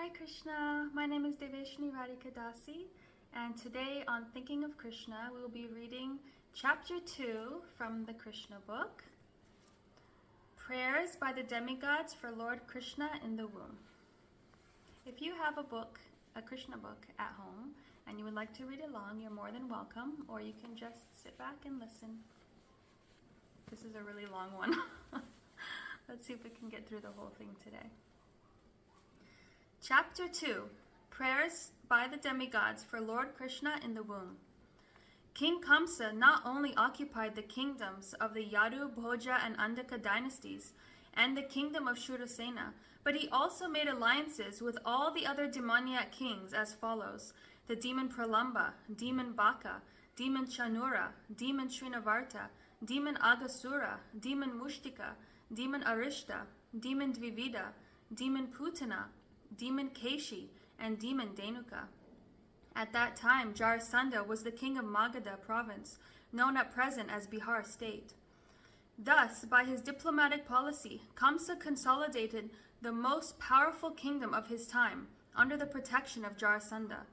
Hare Krishna, my name is Devesani Radhika dasi, and today on Thinking of Krishna, we will be reading Chapter 2 from the Kṛṣṇa Book, Prayers by the Demigods for Lord Kṛṣṇa in the Womb. If you have a book, a Kṛṣṇa book at home, and you would like to read along, you're more than welcome, or you can just sit back and listen. This is a really long one. Let's see if we can get through the whole thing today. Chapter 2, Prayers by the Demigods for Lord Kṛṣṇa in the Womb. King Kṛṣṇa not only occupied the kingdoms of the Yadu, Bhoja, and Andaka dynasties, and the kingdom of Shurasena, but he also made alliances with all the other demoniac kings as follows: the demon Pralamba, demon Baka, demon Chanura, demon Srinavarta, demon Agasura, demon Mushtika, demon Arishta, demon Dvivida, demon Putana, demon Keshi, and demon Denuka. At that time, Jarasandha was the king of Magadha province, known at present as Bihar state. Thus, by his diplomatic policy, Kṛṣṇa consolidated the most powerful kingdom of his time under the protection of Jarasandha.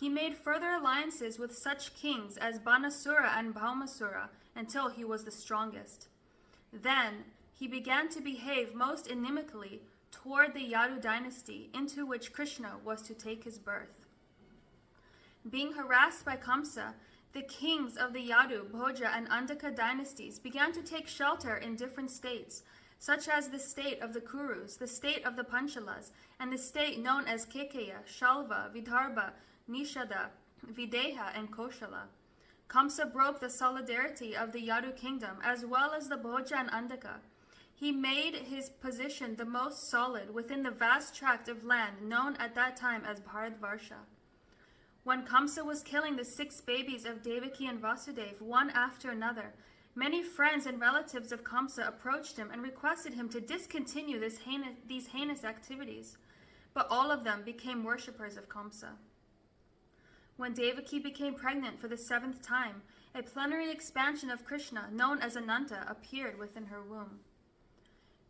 He made further alliances with such kings as Banasura and Bhaumasura until he was the strongest. Then, he began to behave most inimically toward the Yadu dynasty, into which Kṛṣṇa was to take his birth. Being harassed by Kṛṣṇa, the kings of the Yadu, Bhoja, and Andaka dynasties began to take shelter in different states, such as the state of the Kurus, the state of the Panchalas, and the state known as Kekeya, Shalva, Vidarbha, Nishada, Videha, and Koshala. Kṛṣṇa broke the solidarity of the Yadu kingdom as well as the Bhoja and Andaka. He made his position the most solid within the vast tract of land known at that time as Bharatvarsha. When Kṛṣṇa was killing the 6 babies of Devaki and Vasudeva one after another, many friends and relatives of Kṛṣṇa approached him and requested him to discontinue these heinous activities, but all of them became worshippers of Kṛṣṇa. When Devaki became pregnant for the 7th time, a plenary expansion of Kṛṣṇa, known as Ananta, appeared within her womb.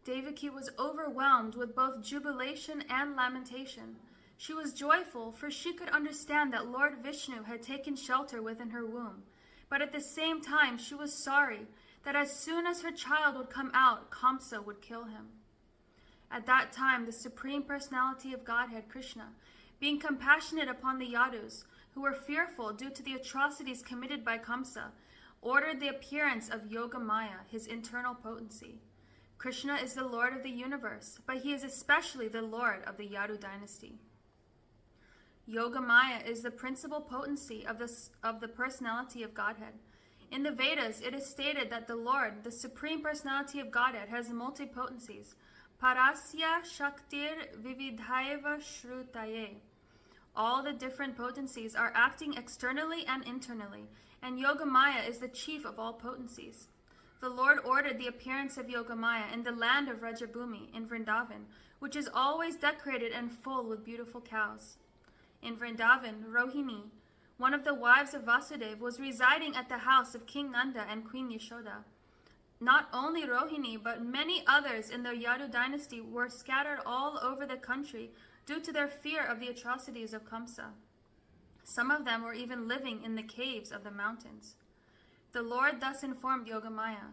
Devaki was overwhelmed with both jubilation and lamentation. She was joyful, for she could understand that Lord Vishnu had taken shelter within her womb, but at the same time she was sorry that as soon as her child would come out, Kṛṣṇa would kill him. At that time, the Supreme Personality of Godhead, Kṛṣṇa, being compassionate upon the Yadus, who were fearful due to the atrocities committed by Kṛṣṇa, ordered the appearance of Yogamaya, his internal potency. Kṛṣṇa is the Lord of the universe, but he is especially the Lord of the Yadu dynasty. Yogamaya is the principal potency of the personality of Godhead. In the Vedas, it is stated that the Lord, the Supreme Personality of Godhead, has multi-potencies. Parasya Shaktir Vividhaiva Shrutaye. All the different potencies are acting externally and internally, and Yogamaya is the chief of all potencies. The Lord ordered the appearance of Yogamaya in the land of Rajabhumi, in Vrindavan, which is always decorated and full with beautiful cows. In Vrindavan, Rohini, one of the wives of Vasudeva, was residing at the house of King Nanda and Queen Yashoda. Not only Rohini, but many others in the Yadu dynasty were scattered all over the country due to their fear of the atrocities of Kṛṣṇa. Some of them were even living in the caves of the mountains. The Lord thus informed Yogamaya,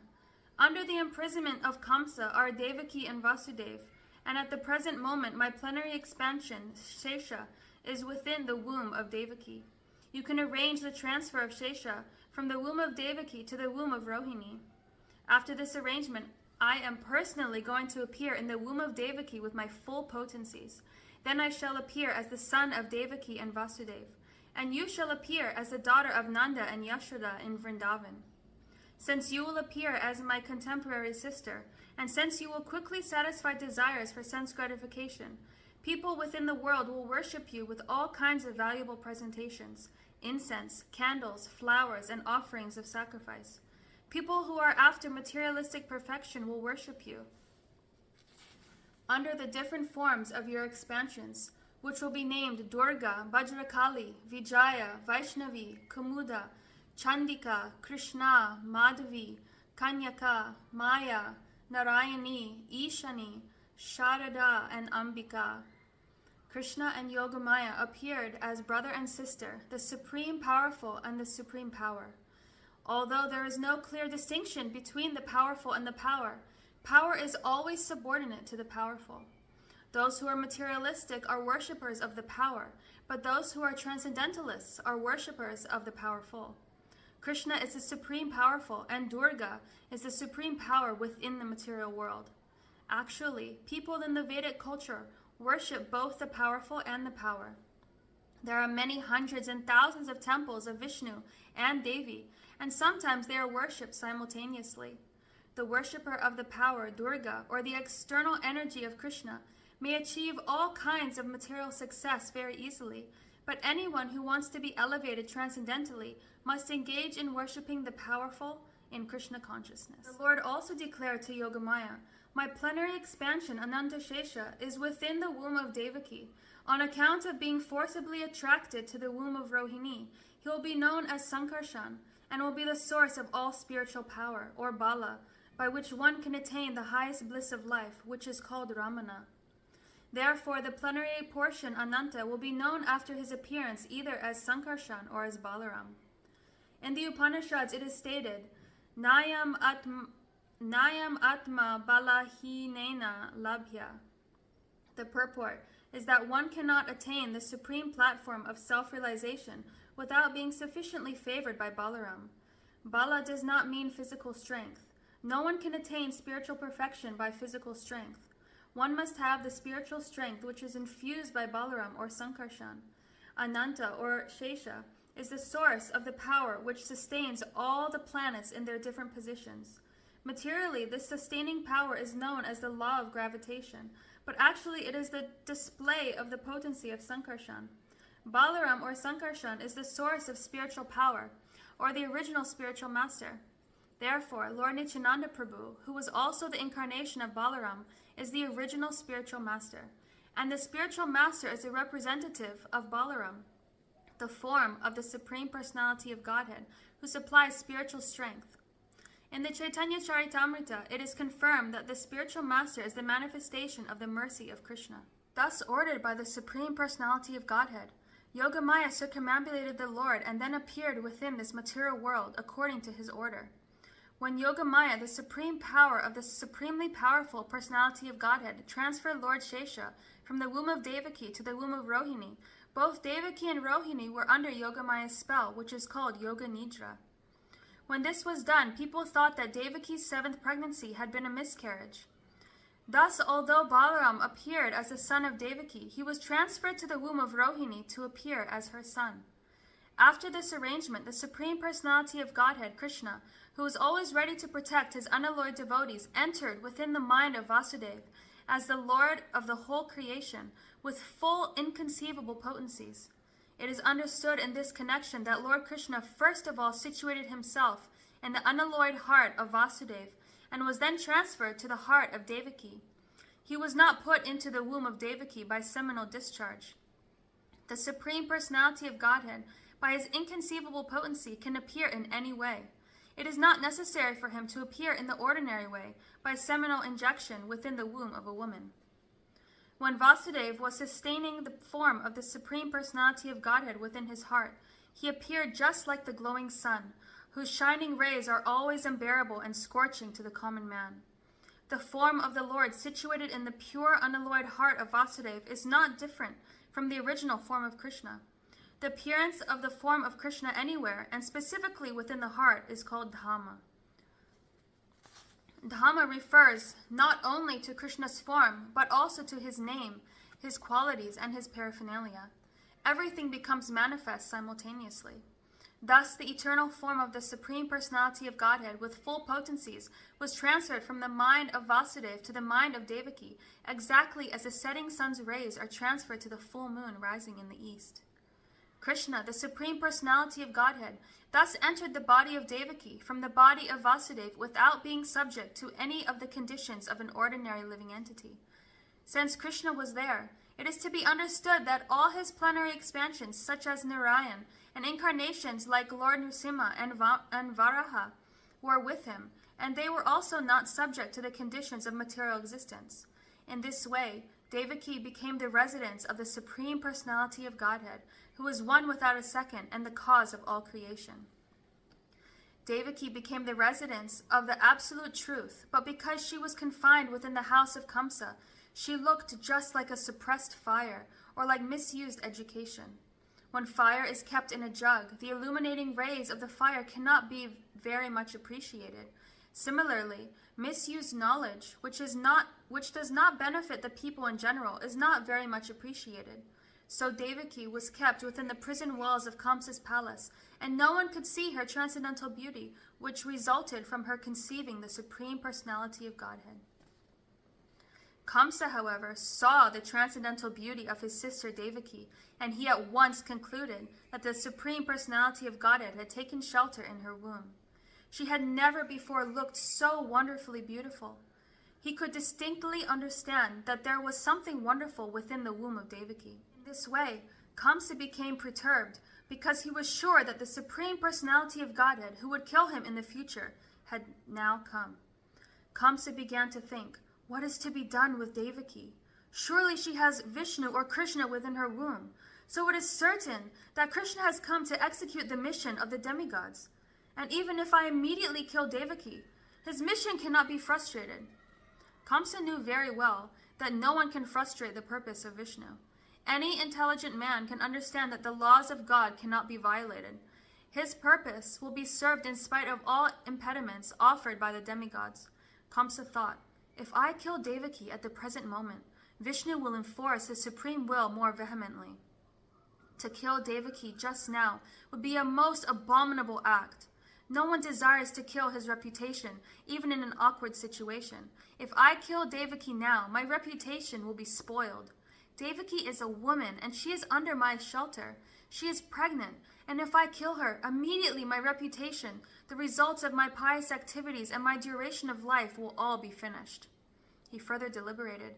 "Under the imprisonment of Kṛṣṇa are Devaki and Vasudeva, and at the present moment my plenary expansion, Shesha, is within the womb of Devaki. You can arrange the transfer of Shesha from the womb of Devaki to the womb of Rohini. After this arrangement, I am personally going to appear in the womb of Devaki with my full potencies. Then I shall appear as the son of Devaki and Vasudeva, and you shall appear as the daughter of Nanda and Yashoda in Vrindavan. Since you will appear as my contemporary sister, and since you will quickly satisfy desires for sense gratification, people within the world will worship you with all kinds of valuable presentations, incense, candles, flowers, and offerings of sacrifice. People who are after materialistic perfection will worship you under the different forms of your expansions, which will be named Durga, Bajrakali, Vijaya, Vaishnavi, Kumuda, Chandika, Kṛṣṇa, Madhavi, Kanyaka, Maya, Narayani, Ishani, Sharada, and Ambika. Krishna and Yogamaya appeared as brother and sister, the supreme powerful and the supreme power. Although there is no clear distinction between the powerful and the power, power is always subordinate to the powerful. Those who are materialistic are worshippers of the power, but those who are transcendentalists are worshippers of the powerful. Krishna is the supreme powerful, and Durga is the supreme power within the material world. Actually, people in the Vedic culture worship both the powerful and the power. There are many hundreds and thousands of temples of Vishnu and Devi, and sometimes they are worshipped simultaneously. The worshipper of the power, Durga, or the external energy of Krishna, may achieve all kinds of material success very easily, but anyone who wants to be elevated transcendentally must engage in worshipping the powerful in Krishna consciousness. The Lord also declared to Yogamaya, "My plenary expansion, Ananta Shesha, is within the womb of Devaki. On account of being forcibly attracted to the womb of Rohini, he will be known as Sankarshan, and will be the source of all spiritual power, or Bala, by which one can attain the highest bliss of life, which is called Ramana. Therefore, the plenary portion, Ananta, will be known after his appearance either as Sankarshan or as Balaram." In the Upanishads, it is stated, Nayam Atma Balahinena Labhya. The purport is that one cannot attain the supreme platform of self-realization without being sufficiently favored by Balaram. Bala does not mean physical strength. No one can attain spiritual perfection by physical strength. One must have the spiritual strength which is infused by Balaram or Sankarshan. Ananta or Shesha is the source of the power which sustains all the planets in their different positions. Materially, this sustaining power is known as the law of gravitation, but actually it is the display of the potency of Sankarshan. Balaram or Sankarshan is the source of spiritual power, or the original spiritual master. Therefore, Lord Nityananda Prabhu, who was also the incarnation of Balaram, is the original spiritual master. And the spiritual master is a representative of Balaram, the form of the Supreme Personality of Godhead, who supplies spiritual strength. In the Chaitanya Charitamrita, it is confirmed that the spiritual master is the manifestation of the mercy of Krishna. Thus ordered by the Supreme Personality of Godhead, Yogamaya circumambulated the Lord and then appeared within this material world according to his order. When Yogamaya, the supreme power of the supremely powerful personality of Godhead, transferred Lord Shesha from the womb of Devaki to the womb of Rohini, both Devaki and Rohini were under Yogamaya's spell, which is called Yoga Nidra. When this was done, people thought that Devaki's seventh pregnancy had been a miscarriage. Thus, although Balaram appeared as the son of Devaki, he was transferred to the womb of Rohini to appear as her son. After this arrangement, the Supreme Personality of Godhead, Kṛṣṇa, who was always ready to protect his unalloyed devotees, entered within the mind of Vasudeva as the Lord of the whole creation, with full inconceivable potencies. It is understood in this connection that Lord Kṛṣṇa first of all situated himself in the unalloyed heart of Vasudeva, and was then transferred to the heart of Devaki. He was not put into the womb of Devaki by seminal discharge. The Supreme Personality of Godhead, by his inconceivable potency, can appear in any way. It is not necessary for him to appear in the ordinary way, by seminal injection within the womb of a woman. When Vasudeva was sustaining the form of the Supreme Personality of Godhead within his heart, he appeared just like the glowing sun, whose shining rays are always unbearable and scorching to the common man. The form of the Lord situated in the pure unalloyed heart of Vasudeva is not different from the original form of Kṛṣṇa. The appearance of the form of Kṛṣṇa anywhere, and specifically within the heart, is called Dhamma. Dhamma refers not only to Kṛṣṇa's form, but also to his name, his qualities, and his paraphernalia. Everything becomes manifest simultaneously. Thus, the eternal form of the Supreme Personality of Godhead with full potencies was transferred from the mind of Vasudeva to the mind of Devaki, exactly as the setting sun's rays are transferred to the full moon rising in the east. Kṛṣṇa, the Supreme Personality of Godhead, thus entered the body of Devaki from the body of Vasudeva without being subject to any of the conditions of an ordinary living entity. Since Kṛṣṇa was there, it is to be understood that all his plenary expansions, such as Narayan, and incarnations like Lord Nrsimha and Varaha, were with him, and they were also not subject to the conditions of material existence. In this way, Devaki became the residence of the Supreme Personality of Godhead, who is one without a second and the cause of all creation. Devaki became the residence of the absolute truth, but because she was confined within the house of Kṛṣṇa, she looked just like a suppressed fire or like misused education. When fire is kept in a jug, the illuminating rays of the fire cannot be very much appreciated. Similarly, misused knowledge, which does not benefit the people in general, is not very much appreciated. So Devaki was kept within the prison walls of Kṛṣṇa's palace, and no one could see her transcendental beauty, which resulted from her conceiving the Supreme Personality of Godhead. Kṛṣṇa, however, saw the transcendental beauty of his sister Devaki, and he at once concluded that the Supreme Personality of Godhead had taken shelter in her womb. She had never before looked so wonderfully beautiful. He could distinctly understand that there was something wonderful within the womb of Devaki. In this way, Kṛṣṇa became perturbed because he was sure that the Supreme Personality of Godhead, who would kill him in the future, had now come. Kṛṣṇa began to think, what is to be done with Devaki? Surely she has Vishnu or Krishna within her womb, so it is certain that Krishna has come to execute the mission of the demigods. And even if I immediately kill Devaki, his mission cannot be frustrated. Kṛṣṇa knew very well that no one can frustrate the purpose of Vishnu. Any intelligent man can understand that the laws of God cannot be violated. His purpose will be served in spite of all impediments offered by the demigods. Kṛṣṇa thought, if I kill Devaki at the present moment, Vishnu will enforce his supreme will more vehemently. To kill Devaki just now would be a most abominable act. No one desires to kill his reputation, even in an awkward situation. If I kill Devaki now, my reputation will be spoiled. Devaki is a woman, and she is under my shelter. She is pregnant, and if I kill her, immediately my reputation, the results of my pious activities, and my duration of life will all be finished. He further deliberated.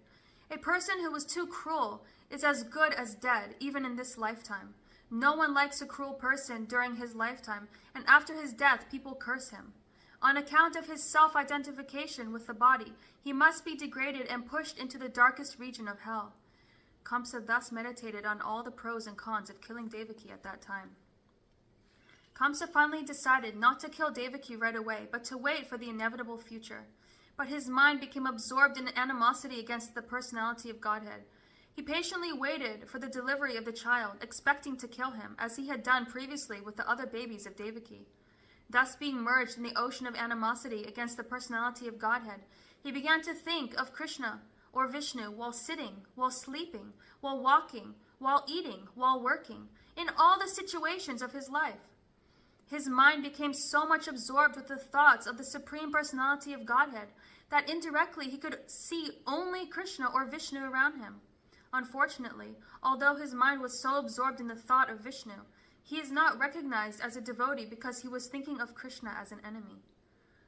A person who is too cruel is as good as dead, even in this lifetime. No one likes a cruel person during his lifetime, and after his death, people curse him. On account of his self-identification with the body, he must be degraded and pushed into the darkest region of hell. Kṛṣṇa thus meditated on all the pros and cons of killing Devaki at that time. Kṛṣṇa finally decided not to kill Devaki right away, but to wait for the inevitable future. But his mind became absorbed in animosity against the personality of Godhead. He patiently waited for the delivery of the child, expecting to kill him, as he had done previously with the other babies of Devaki. Thus being merged in the ocean of animosity against the personality of Godhead, he began to think of Krishna or Vishnu while sitting, while sleeping, while walking, while eating, while working, in all the situations of his life. His mind became so much absorbed with the thoughts of the Supreme Personality of Godhead that indirectly he could see only Krishna or Vishnu around him. Unfortunately, although his mind was so absorbed in the thought of Vishnu, he is not recognized as a devotee because he was thinking of Krishna as an enemy.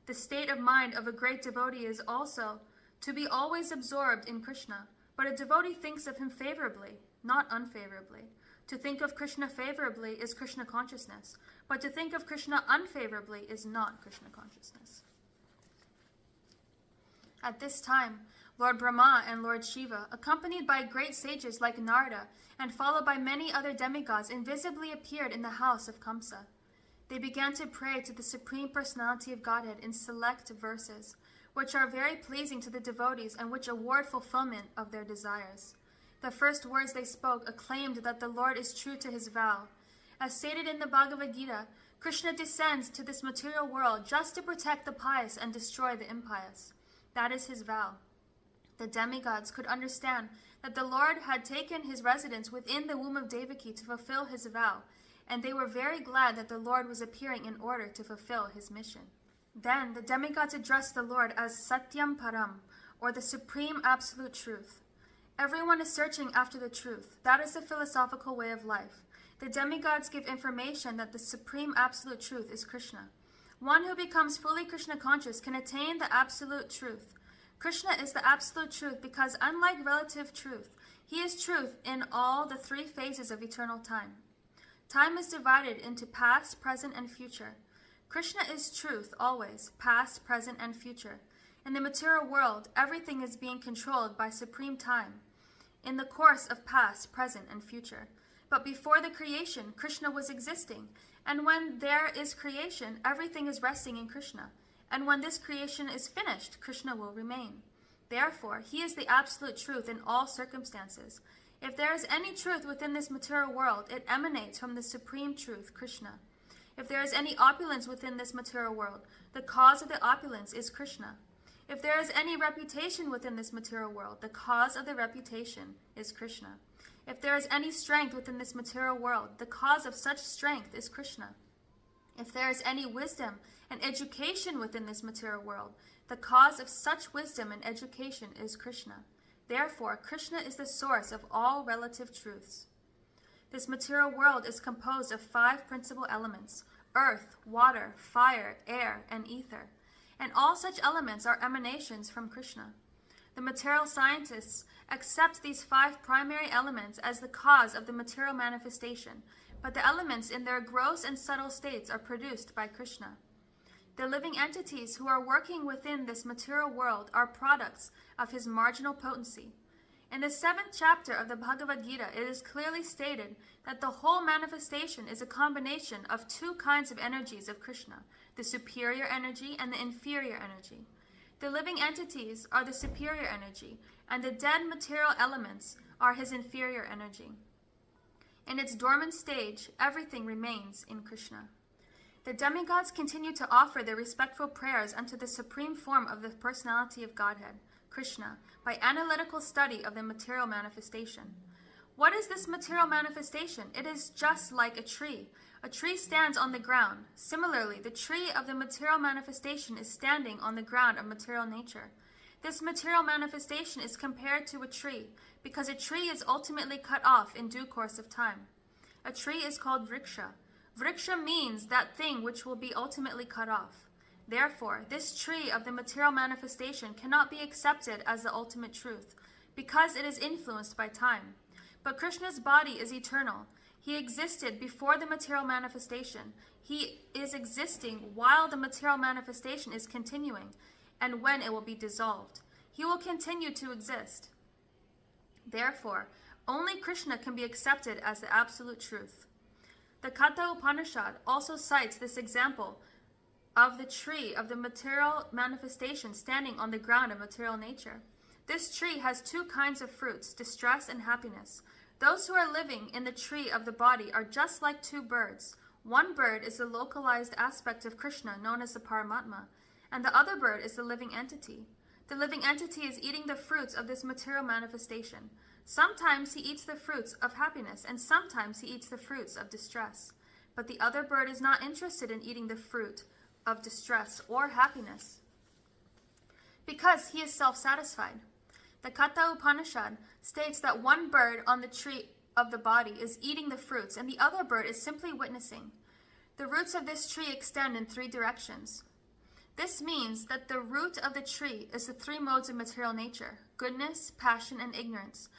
The state of mind of a great devotee is also to be always absorbed in Krishna, but a devotee thinks of him favorably, not unfavorably. To think of Krishna favorably is Krishna consciousness, but to think of Krishna unfavorably is not Krishna consciousness. At this time, Lord Brahma and Lord Shiva, accompanied by great sages like Narada, and followed by many other demigods, invisibly appeared in the house of Kṛṣṇa. They began to pray to the Supreme Personality of Godhead in select verses, which are very pleasing to the devotees and which award fulfillment of their desires. The first words they spoke acclaimed that the Lord is true to his vow. As stated in the Bhagavad Gita, Krishna descends to this material world just to protect the pious and destroy the impious. That is his vow. The demigods could understand that the Lord had taken his residence within the womb of Devaki to fulfill his vow, and they were very glad that the Lord was appearing in order to fulfill his mission. Then the demigods addressed the Lord as Satyam Param, or the Supreme Absolute Truth. Everyone is searching after the truth. That is the philosophical way of life. The demigods give information that the Supreme Absolute Truth is Krishna. One who becomes fully Krishna conscious can attain the Absolute Truth. Krishna is the Absolute Truth because, unlike relative truth, he is truth in all the three phases of eternal time. Time is divided into past, present, and future. Krishna is truth always, past, present, and future. In the material world, everything is being controlled by supreme time. in the course of past, present, and future. But before the creation, Kṛṣṇa was existing. And when there is creation, everything is resting in Kṛṣṇa. And when this creation is finished, Kṛṣṇa will remain. Therefore, he is the absolute truth in all circumstances. If there is any truth within this material world, it emanates from the supreme truth, Kṛṣṇa. If there is any opulence within this material world, the cause of the opulence is Kṛṣṇa. If there is any reputation within this material world, the cause of the reputation is Kṛṣṇa. If there is any strength within this material world, the cause of such strength is Kṛṣṇa. If there is any wisdom and education within this material world, the cause of such wisdom and education is Kṛṣṇa. Therefore, Kṛṣṇa is the source of all relative truths. This material world is composed of 5 principal elements: earth, water, fire, air, and ether. And all such elements are emanations from Kṛṣṇa. The material scientists accept these 5 primary elements as the cause of the material manifestation, but the elements in their gross and subtle states are produced by Kṛṣṇa. The living entities who are working within this material world are products of his marginal potency. In the 7th chapter of the Bhagavad Gita, it is clearly stated that the whole manifestation is a combination of 2 kinds of energies of Kṛṣṇa, the superior energy and the inferior energy. The living entities are the superior energy, and the dead material elements are his inferior energy. In its dormant stage, everything remains in Kṛṣṇa. The demigods continue to offer their respectful prayers unto the supreme form of the personality of Godhead, Kṛṣṇa, by analytical study of the material manifestation. What is this material manifestation? It is just like a tree. A tree stands on the ground. Similarly, the tree of the material manifestation is standing on the ground of material nature. This material manifestation is compared to a tree, because a tree is ultimately cut off in due course of time. A tree is called vriksha. Vriksha means that thing which will be ultimately cut off. Therefore, this tree of the material manifestation cannot be accepted as the ultimate truth, because it is influenced by time. But Kṛṣṇa's body is eternal. He existed before the material manifestation. He is existing while the material manifestation is continuing, and when it will be dissolved. He will continue to exist. Therefore, only Kṛṣṇa can be accepted as the absolute truth. The Katha Upanishad also cites this example of the tree of the material manifestation standing on the ground of material nature. This tree has 2 kinds of fruits, distress and happiness. Those who are living in the tree of the body are just like 2 birds. One bird is the localized aspect of Kṛṣṇa, known as the Paramatma, and the other bird is the living entity. The living entity is eating the fruits of this material manifestation. Sometimes he eats the fruits of happiness, and sometimes he eats the fruits of distress. But the other bird is not interested in eating the fruit of distress or happiness, because he is self-satisfied. The Katha Upanishad states that one bird on the tree of the body is eating the fruits, and the other bird is simply witnessing. The roots of this tree extend in 3 directions. This means that the root of the tree is the 3 modes of material nature: goodness, passion, and ignorance.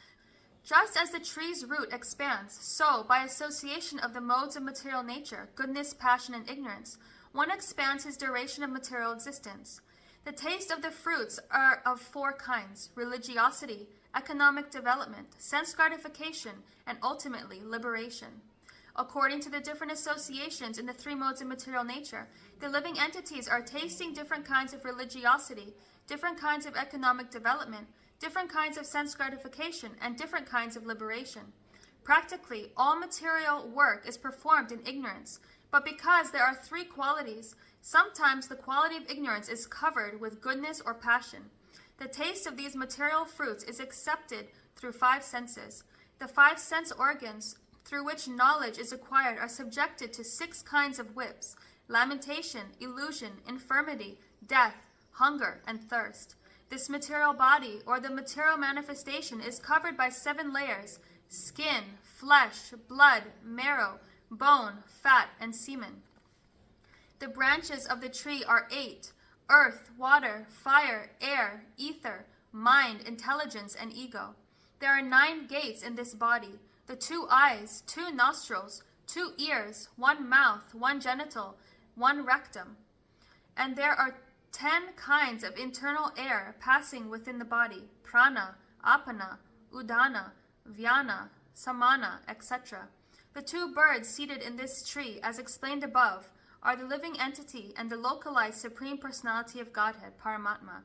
Just as the tree's root expands, so, by association of the modes of material nature, goodness, passion, and ignorance, one expands his duration of material existence. The taste of the fruits are of 4 kinds: religiosity, economic development, sense gratification, and ultimately liberation. According to the different associations in the 3 modes of material nature, the living entities are tasting different kinds of religiosity, different kinds of economic development, different kinds of sense gratification, and different kinds of liberation. Practically, all material work is performed in ignorance, but because there are 3 qualities, sometimes the quality of ignorance is covered with goodness or passion. The taste of these material fruits is accepted through 5 senses. The 5 sense organs through which knowledge is acquired are subjected to 6 kinds of whips: lamentation, illusion, infirmity, death, hunger, and thirst. This material body, or the material manifestation, is covered by 7 layers: skin, flesh, blood, marrow, bone, fat, and semen. The branches of the tree are 8: earth, water, fire, air, ether, mind, intelligence, and ego. There are 9 gates in this body: the 2 eyes, 2 nostrils, 2 ears, 1 mouth, 1 genital, 1 rectum. And there are 10 kinds of internal air passing within the body: prana, apana, Udana, Vyana, Samana, etc. The two birds seated in this tree, as explained above, are the living entity and the localized Supreme Personality of Godhead, Paramatma.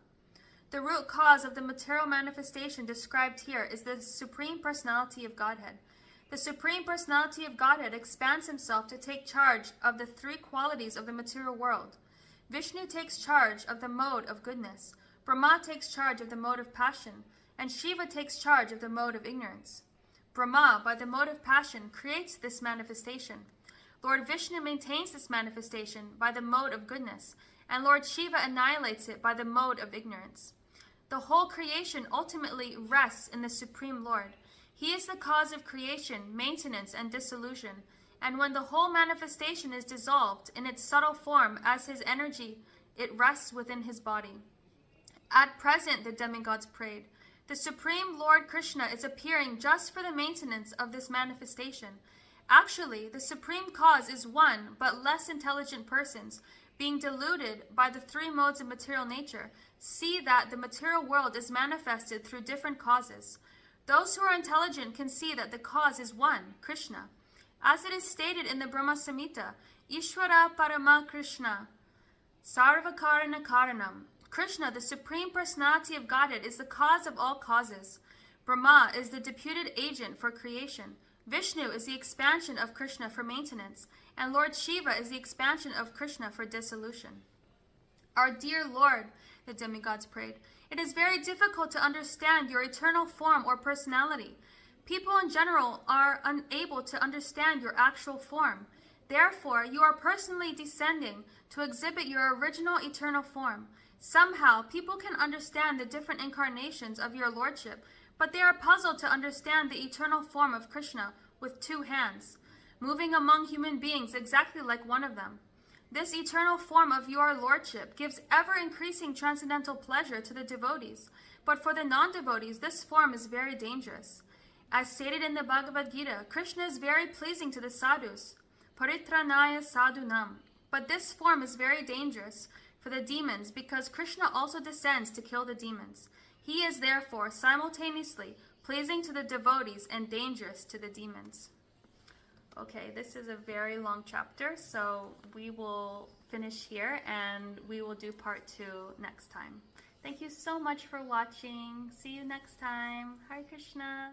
The root cause of the material manifestation described here is the Supreme Personality of Godhead. The Supreme Personality of Godhead expands himself to take charge of the three qualities of the material world. Vishnu takes charge of the mode of goodness, Brahma takes charge of the mode of passion, and Shiva takes charge of the mode of ignorance. Brahma, by the mode of passion, creates this manifestation. Lord Vishnu maintains this manifestation by the mode of goodness, and Lord Shiva annihilates it by the mode of ignorance. The whole creation ultimately rests in the Supreme Lord. He is the cause of creation, maintenance, and dissolution, and when the whole manifestation is dissolved in its subtle form as his energy, it rests within his body. At present, the demigods prayed, the Supreme Lord Kṛṣṇa is appearing just for the maintenance of this manifestation. Actually, the Supreme Cause is one, but less intelligent persons, being deluded by the three modes of material nature, see that the material world is manifested through different causes. Those who are intelligent can see that the cause is one, Kṛṣṇa. As it is stated in the Brahma Samhita, Ishvara Parama Kṛṣṇa, Sarvakarana Karanam. Kṛṣṇa, the Supreme Personality of Godhead, is the cause of all causes. Brahma is the deputed agent for creation. Vishnu is the expansion of Kṛṣṇa for maintenance, and Lord Shiva is the expansion of Kṛṣṇa for dissolution. Our dear Lord, the demigods prayed, it is very difficult to understand your eternal form or personality. People in general are unable to understand your actual form. Therefore, you are personally descending to exhibit your original eternal form. Somehow, people can understand the different incarnations of your lordship, but they are puzzled to understand the eternal form of Kṛṣṇa with two hands, moving among human beings exactly like one of them. This eternal form of your lordship gives ever-increasing transcendental pleasure to the devotees, but for the non-devotees, this form is very dangerous. As stated in the Bhagavad Gita, Kṛṣṇa is very pleasing to the sadhus, paritranaya sadhunam, but this form is very dangerous for the demons because Kṛṣṇa also descends to kill the demons. He is therefore simultaneously pleasing to the devotees and dangerous to the demons. Okay, this is a very long chapter, so we will finish here and we will do part 2 next time. Thank you so much for watching. See you next time. Hare Krishna.